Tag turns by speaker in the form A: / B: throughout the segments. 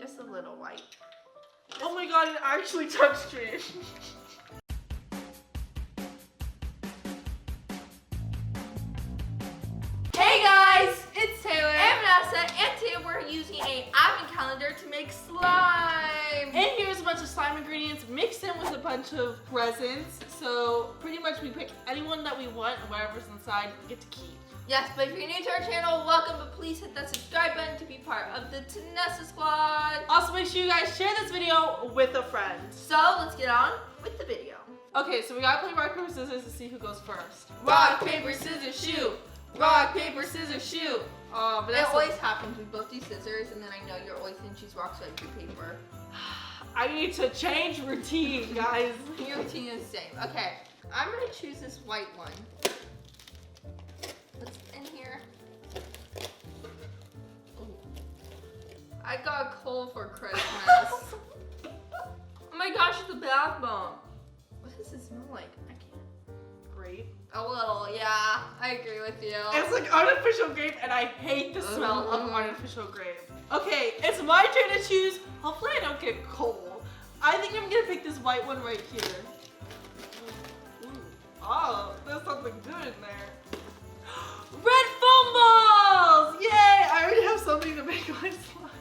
A: Just a little white.
B: Oh my god, it actually touchscreen.
A: Hey guys, it's Taylor and Vanessa, and today we're using an advent calendar to make slime.
B: And here's a bunch of slime ingredients mixed in with a bunch of presents. So pretty much we pick anyone that we want, and whatever's inside we get to keep.
A: Yes, but if you're new to our channel, welcome, but please hit that subscribe button to be part of the Vanessa squad.
B: Also, make sure you guys share this video with a friend.
A: So let's get on with the video.
B: Okay, so we gotta play rock, paper, scissors to see who goes first.
A: Rock, paper, scissors, shoot. Rock, paper, scissors, shoot.
B: But
A: It always happens. We both do scissors, and then I know you're always going to choose rock, so I do paper.
B: I need to change routine, guys.
A: Your routine is the same. Okay, I'm going to choose this white one. What's in here? Ooh. I got coal for Christmas. Oh my gosh, it's a bath bomb. What does it smell like? I can't.
B: Grape.
A: A little, yeah. I agree with you.
B: It's like artificial grape, and I hate the smell of artificial grape. Okay, it's my turn to choose. Hopefully I don't get coal. I think I'm gonna pick this white one right here. Ooh. Oh, there's something good in there. Red foam balls! Yay! I already have something to make my slime.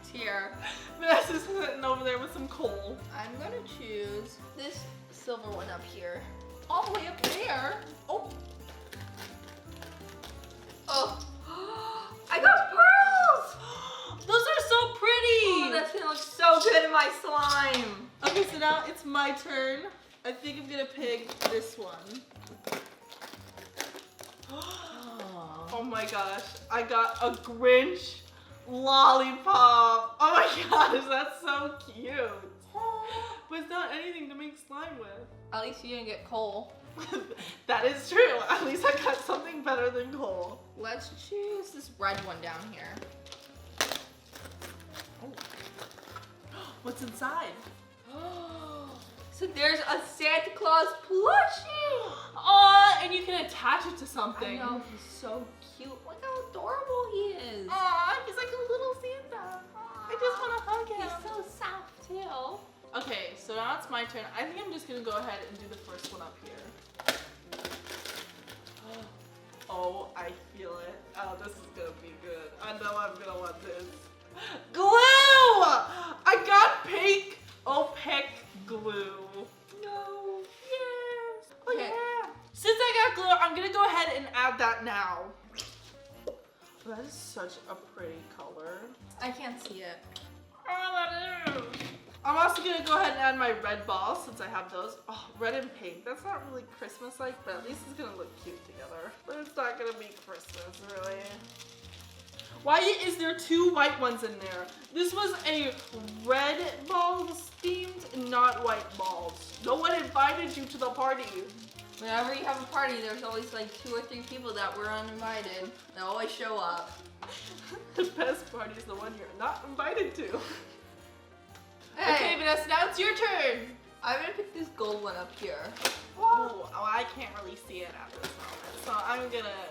A: It's here.
B: Vanessa's sitting over there with some coal.
A: I'm gonna choose this silver one up here. All the way up there. Oh. Oh. I got pearls!
B: Those are so pretty!
A: Oh, that's gonna look so good in my slime.
B: Okay, so now it's my turn. I think I'm gonna pick this one. Oh my gosh, I got a Grinch lollipop. Oh my gosh, that's so cute. But it's not anything to make slime with.
A: At least you didn't get coal.
B: That is true. At least I got something better than coal.
A: Let's choose this red one down here.
B: Oh. What's inside?
A: So there's a Santa Claus plushie.
B: Oh, and you can attach it to something.
A: I know, he's so cute. Look how adorable he is.
B: Aw, he's like a little Santa. I just want to hug him.
A: He's so soft too.
B: Okay, so now it's my turn. I think I'm just gonna go ahead and do the first one up here. Oh, I feel it. Oh, this is gonna be good. I know I'm gonna want this. Glue! I got pink opaque glue.
A: No.
B: Yes. Oh
A: Okay.
B: yeah. Since I got glue, I'm gonna go ahead and add that now. That is such a pretty color.
A: I can't see it.
B: Oh, that is. I'm also gonna go ahead and add my red balls since I have those. Oh, red and pink. That's not really Christmas-like, but at least it's gonna look cute together. But it's not gonna be Christmas, really. Why is there two white ones in there? This was a red balls themed, not white balls. No one invited you to the party.
A: Whenever you have a party, there's always like 2 or 3 people that were uninvited. They always show up.
B: The best party is the one you're not invited to.
A: Hey.
B: Okay, Vanessa, now it's your turn.
A: I'm gonna pick this gold one up here.
B: Oh, I can't really see it at this moment. So I'm gonna...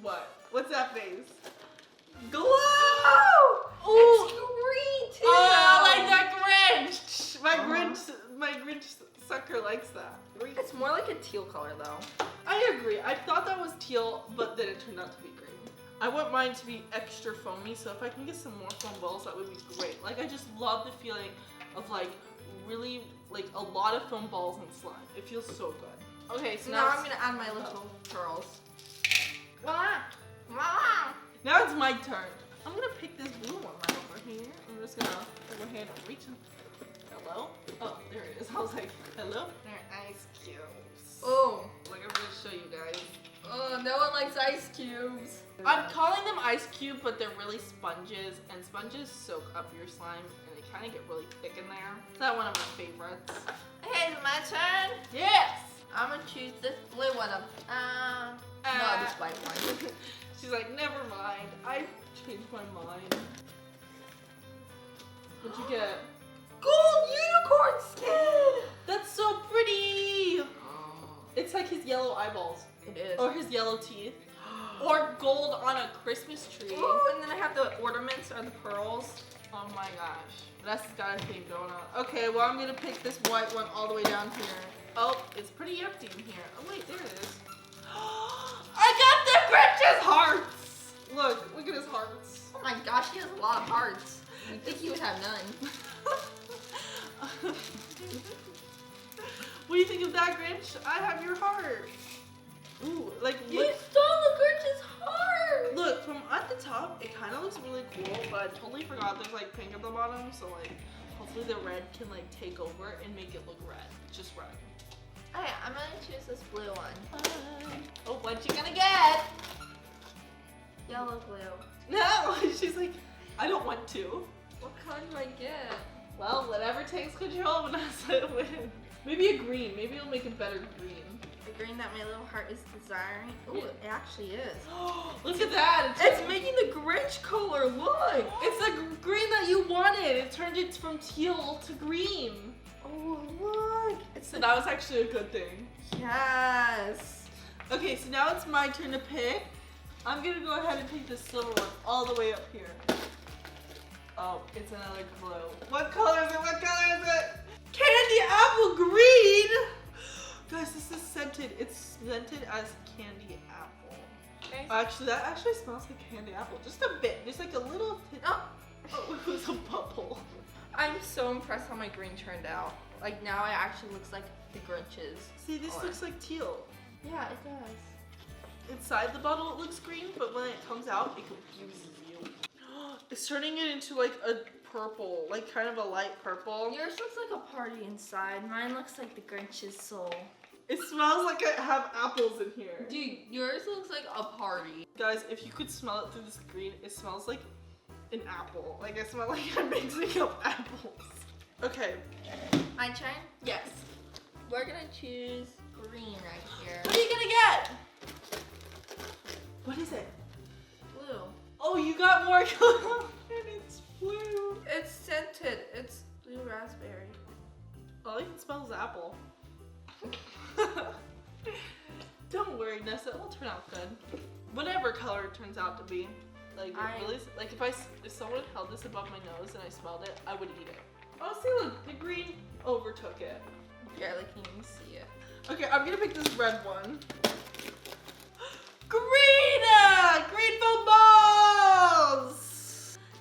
B: What? What's that face? Glue! Ooh!
A: It's green too!
B: Oh, I like that Grinch! My Grinch sucker likes that.
A: It's more like a teal color though.
B: I agree. I thought that was teal, but then it turned out to be green. I want mine to be extra foamy, so if I can get some more foam balls, that would be great. Like, I just love the feeling of like really like a lot of foam balls and slime. It feels so good. Okay, so
A: Now I'm gonna add my little pearls.
B: Now it's my turn. I'm gonna pick this blue one right over here. I'm just gonna go ahead and reach in. Hello? Oh, there it is. I was like, hello? They're ice cubes.
A: Oh.
B: Like, I'm gonna show you guys.
A: Oh, no one likes ice cubes.
B: I'm calling them ice cube, but they're really sponges, and sponges soak up your slime, and they kind of get really thick in there. Is that one of my favorites?
A: Okay, it's my turn.
B: Yes!
A: I'm gonna choose this blue one up. No, this white one.
B: She's like, never mind. I changed my mind. What'd you get?
A: Gold unicorn skin!
B: That's so pretty! It's like his yellow eyeballs.
A: It is.
B: Or his yellow teeth. Or gold on a Christmas tree.
A: Ooh, and then I have the ornaments or the pearls.
B: Oh my gosh. That's got a theme going on. Okay, well I'm gonna pick this white one all the way down here. Oh, it's pretty empty in here. Oh wait, there it is. I got the Grinch's hearts! Look at his hearts.
A: Oh my gosh, he has a lot of hearts. You'd think he would have none.
B: What do you think of that, Grinch? I have your heart. Ooh, like
A: You
B: look.
A: stole the Grinch's heart!
B: Look, from at the top, it kind of looks really cool, but I totally forgot there's like pink at the bottom, so like hopefully the red can like take over and make it look red. Just red.
A: Alright, I'm gonna choose this blue one.
B: Oh, what you gonna get?
A: Yellow blue.
B: No, she's like, I don't want to.
A: What color do I get?
B: Well, whatever takes control, Vanessa wins. Maybe a green. Maybe it'll make a better green.
A: The green that my little heart is desiring. Ooh,
B: Yeah.
A: it actually is.
B: Look at that.
A: It's making the Grinch color, look!
B: It's the green that you wanted. It turned it from teal to green.
A: Oh, look!
B: So that was actually a good thing.
A: Yes!
B: Okay, so now it's my turn to pick. I'm gonna go ahead and pick the silver one all the way up here. Oh, it's another blue. What color is it? What color is it? Candy apple green! Guys, this is scented. It's scented as candy apple.
A: Okay.
B: Actually, that actually smells like candy apple. Just a bit. Just like a little.
A: Oh.
B: Oh, it was a bubble.
A: I'm so impressed how my green turned out. Like now it actually looks like the Grinch's.
B: See, this
A: color.
B: looks like teal.
A: Yeah, it does.
B: Inside the bottle it looks green, but when it comes out, it confuses you. It's turning it into like a purple, like kind of a light purple.
A: Yours looks like a party inside. Mine looks like the Grinch's soul.
B: It smells like I have apples in here.
A: Dude, yours looks like a party.
B: Guys, if you could smell it through the screen, it smells like an apple. Like I smell like I'm mixing up apples. Okay.
A: My turn?
B: Yes.
A: We're gonna choose green right here.
B: What are you gonna get? What is it?
A: Blue.
B: Oh, you got more color. And it's blue.
A: It's scented. It's blue raspberry.
B: All I can smell is apple. Don't worry, Nessa. It'll turn out good. Whatever color it turns out to be. Like, like if someone held this above my nose and I smelled it, I would eat it. Oh, see, look, the green overtook it.
A: Barely can even see it.
B: Okay, I'm gonna pick this red one. Green! Green foam balls!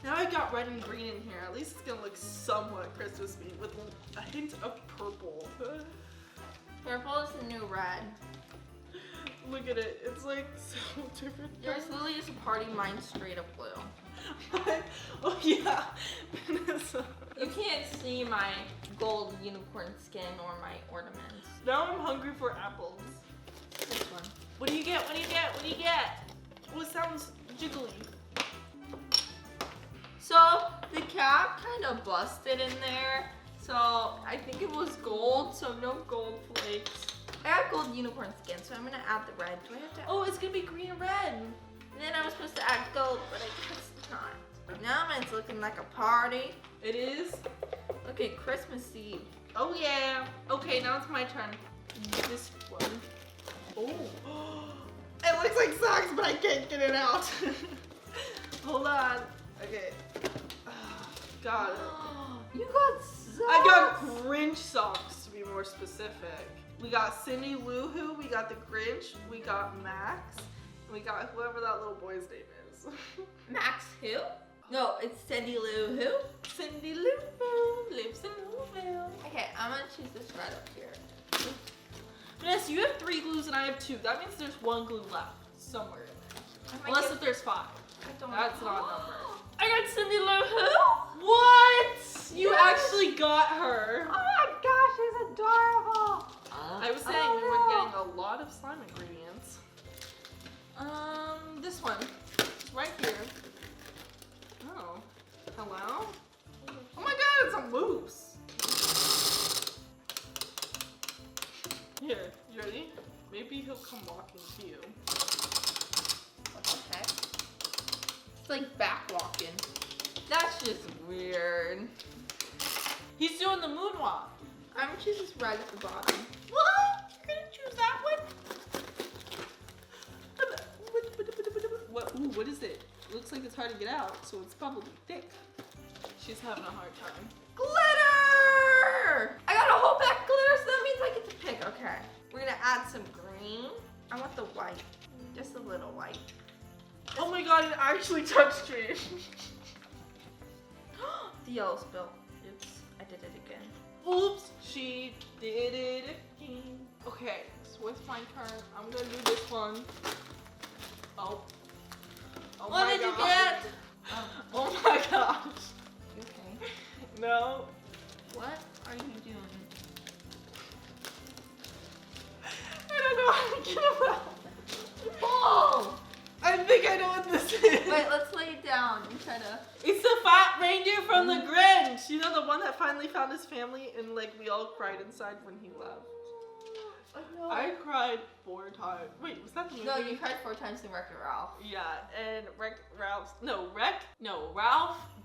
B: Now I got red and green in here. At least it's gonna look somewhat Christmassy with a hint of purple.
A: Purple is the new red.
B: Look at it. It's like so different.
A: Yours literally is a party, mine straight up blue.
B: Oh yeah. Vanessa.
A: You can't see my gold unicorn skin or my ornaments.
B: Now I'm hungry for apples.
A: This one.
B: What do you get? What do you get? What do you get? Oh, it sounds jiggly.
A: So the cap kind of busted in there. So I think it was gold, so no gold flakes. I have gold unicorn skin, so I'm gonna add the red. Do I have to?
B: Oh, it's gonna be green and red.
A: And then I was supposed to add gold, but I guess not. Now mine's looking like a party.
B: It is.
A: Okay, Christmas Eve.
B: Oh yeah. Okay, now it's my turn. This one. Oh. It looks like socks, but I can't get it out. Hold on. Okay. Got it.
A: You got socks.
B: I got Grinch socks to be more specific. We got Cindy Lou Who, we got the Grinch, we got Max, and we got whoever that little boy's name is.
A: Max who? No, it's Cindy Lou who?
B: Cindy Lou Who lives in Louisville.
A: Okay, I'm gonna choose this red up here.
B: Vanessa, you have 3 glues and I have 2. That means there's 1 glue left somewhere in there.
A: I might
B: Unless
A: get-
B: if there's 5.
A: I don't
B: That's
A: know.
B: not a number.
A: I got Cindy Lou who?
B: What? You
A: Yes.
B: actually got her.
A: Oh my gosh, she's adorable.
B: I was saying we were getting a lot of slime ingredients. This one. It's right here. Oh. Hello? Oh my god, it's a moose. Here, you ready? Maybe he'll come walking to you.
A: Okay. It's like back walking. That's just weird.
B: He's doing the moonwalk.
A: I'm gonna choose this red at the bottom.
B: What? You're gonna choose that one? hard to get out, so it's probably thick. She's having a hard time.
A: Glitter! I got a whole pack of glitter, so that means I get to pick. Okay. We're gonna add some green. I want the white. Just a little white.
B: Oh my god, it actually touched me.
A: The yellow spill. Oops, I did it again.
B: Oops, she did it again. Okay, so it's my turn. I'm gonna do this one. Oh. Oh
A: What
B: my
A: did you
B: gosh.
A: get?
B: Oh my gosh.
A: Okay.
B: No.
A: What are you doing?
B: I don't know how to get it out.
A: Oh!
B: I think I know what this is.
A: Wait, let's lay it down and try to.
B: It's the fat reindeer from the Grinch. You know, the one that finally found his family and like we all cried inside when he left.
A: Oh, no.
B: I cried 4 times. Wait, was that the movie?
A: No, you cried 4 times in Wreck-It Ralph.
B: Yeah, and Ralph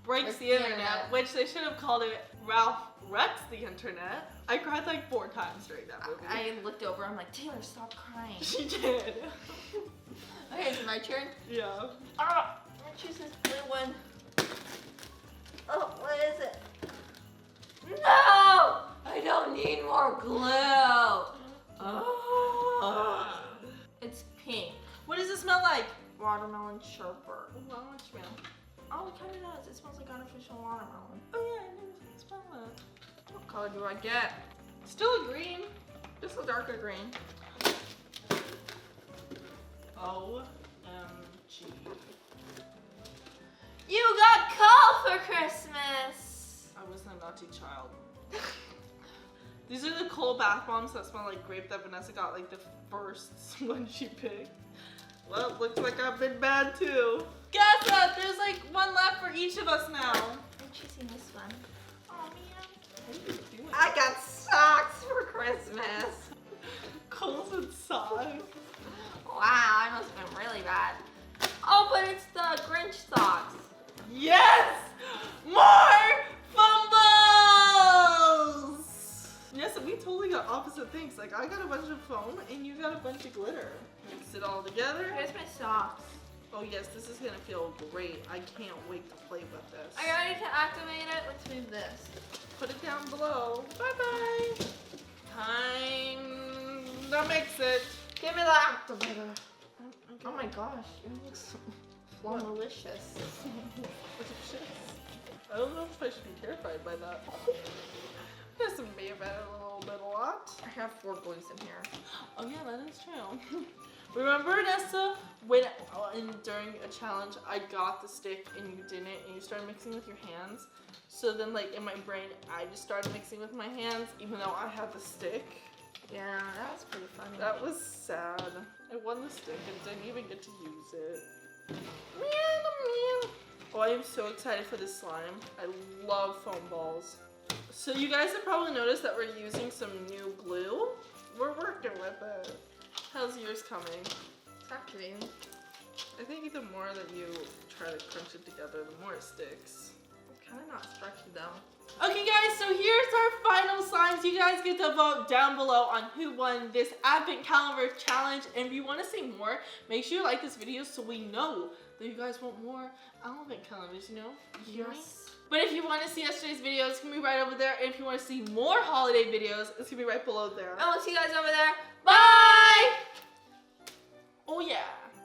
B: breaks the internet, which they should have called it Ralph wrecks the internet. I cried like 4 times during that movie.
A: I looked over, I'm like, Taylor, stop crying.
B: She did.
A: Okay, is it my turn?
B: Yeah.
A: Ah, I'm gonna choose this blue one. Oh, what is it? No! I don't need more glue. Oh. It's pink.
B: What does it smell like?
A: Watermelon sherbet.
B: How much smell?
A: Oh, it kind of does. It smells like artificial watermelon.
B: Oh yeah, I didn't smell that.
A: What color do I get?
B: Still green.
A: Just a darker green.
B: OMG.
A: You got coal for Christmas!
B: I was a naughty child. These are the coal bath bombs that smell like grape that Vanessa got like the first one she picked. Well, looks like I've been bad too. Guess what? There's like one left for each of us now.
A: I'm choosing this one.
B: Oh man. What are you doing?
A: I got socks for Christmas.
B: Coals and socks.
A: Wow, I must have been really bad. Oh, but it's the Grinch socks.
B: Yes! More fumbles! Yes, we totally got opposite things. Like I got a bunch of foam and you got a bunch of glitter. Mix it all together.
A: Here's my socks.
B: Oh yes, this is gonna feel great. I can't wait to play with this.
A: Are you ready to activate it? Let's move this.
B: Put it down below. Bye-bye. Time to mix it.
A: Give me the activator. Oh my gosh, it looks malicious.
B: I don't know if I should be terrified by that. This may have been a little bit a lot.
A: I have 4 glues in here.
B: Oh yeah, that is true. Remember, Nessa, when during a challenge I got the stick and you didn't, and you started mixing with your hands? So then, like in my brain, I just started mixing with my hands, even though I had the stick.
A: Yeah, that was pretty funny.
B: That was sad. I won the stick and didn't even get to use it. Oh, I am so excited for this slime. I love foam balls. So you guys have probably noticed that we're using some new glue. We're working with it. How's yours coming?
A: It's activating.
B: I think the more that you try to crunch it together, the more it sticks.
A: It's kind of not stretchy though.
B: Okay guys, so here's our final slimes. You guys get to vote down below on who won this advent calendar challenge. And if you want to see more, make sure you like this video so we know that you guys want more advent calendars, you know? You hear me? But if you want to see yesterday's video, it's going to be right over there. And if you want to see more holiday videos, it's going to be right below there.
A: And we'll see you guys over there. Bye!
B: Oh yeah.